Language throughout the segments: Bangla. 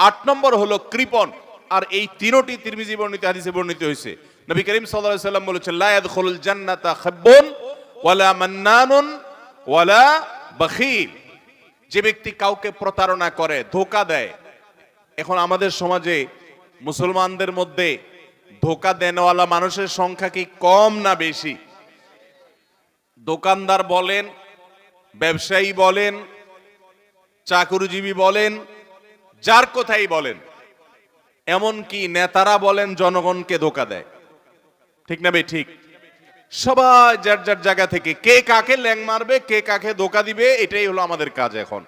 8 নম্বর হলো কৃপণ। আর এই তিনটি তিরমিজি বর্ণিত হাদিসে বর্ণিত হয়েছে। নবী করিম সাল্লাল্লাহু আলাইহি ওয়াসাল্লাম বলেছেন, লা ইয়াদখুলুল জান্নাতা খাব্বুন ওয়ালা মান্নানুন ওয়ালা বাখিল। যে ব্যক্তি কাউকে প্রতারণা করে, ধোঁকা দেয়। এখন আমাদের সমাজে মুসলমানদের মধ্যে ধোঁকা দেনওয়ালা মানুষের সংখ্যা কি কম না বেশি? দোকানদার বলেন, ব্যবসায়ী বলেন, চাকরিজীবী বলেন, যার কথাই বলেন, এমনকি নেতারা বলেন, জনগণকে ধোঁকা দেয়। ঠিক না বে ঠিক? সবাই যার যার জায়গা থেকে কে কাকে ল্যাং মারবে, কে কাকে ধোঁকা দিবে, এটাই হলো আমাদের কাজ এখন।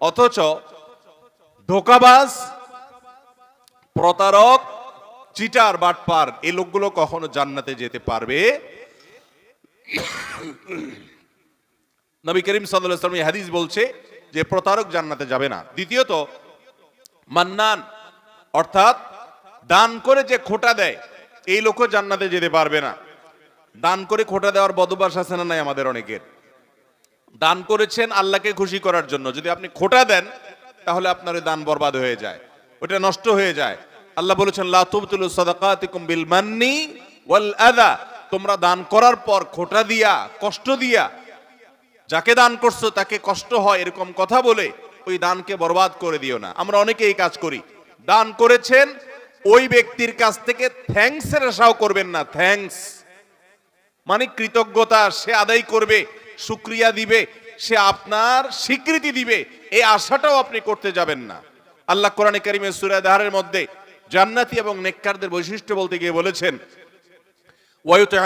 অথচ ধোঁকাবাজ, প্রতারক, চিটার, বাটপার এই লোকগুলো কখনো জান্নাতে যেতে পারবে? নবী করিম সাল্লাল্লাহু আলাইহি ওয়াসাল্লাম এই হাদিস বলছে যে প্রতারক জান্নাতে যাবে না। দ্বিতীয়ত, মান্নান অর্থাৎ দান করে যে খোটা দেয়, এই লোকও জান্নাতে যেতে পারবে না। দান করে খোটা দেওয়ার বদভ্যাস আছে না নাই আমাদের অনেকের? দান করেছেন আল্লাহকে খুশি করার জন্য, যদি আপনি খোটা দেন তাহলে আপনার ওই দান বরবাদ হয়ে যায়, ওটা নষ্ট হয়ে যায়। আল্লাহ বলেছেন, লা তুবতিলু সাদাকাতিকুম বিল মান্নি ওয়াল আযা। তোমরা দান করার পর খোটা দিয়া, কষ্ট দিয়া, যাকে দান করছো তাকে কষ্ট হয় এরকম কথা বলে ওই দানকে বরবাদ করে দিও না। আমরা অনেকে এই কাজ করি। দান করেছেন, ওই ব্যক্তির কাছ থেকে থ্যাঙ্কস এর আশাও করবেন না। থ্যাঙ্কস মানে কৃতজ্ঞতা সে আদায় করবে, শুকরিয়া দিবে, সে আপনার স্বীকৃতি দিবে, এই আশাটাও আপনি করতে যাবেন না। আল্লাহ কোরআনে কারীমে সূরা দাহরের মধ্যে জান্নাতি এবং নেককারদের বৈশিষ্ট্য বলতে গিয়ে বলেছেন, ওয়ায়ুতঈম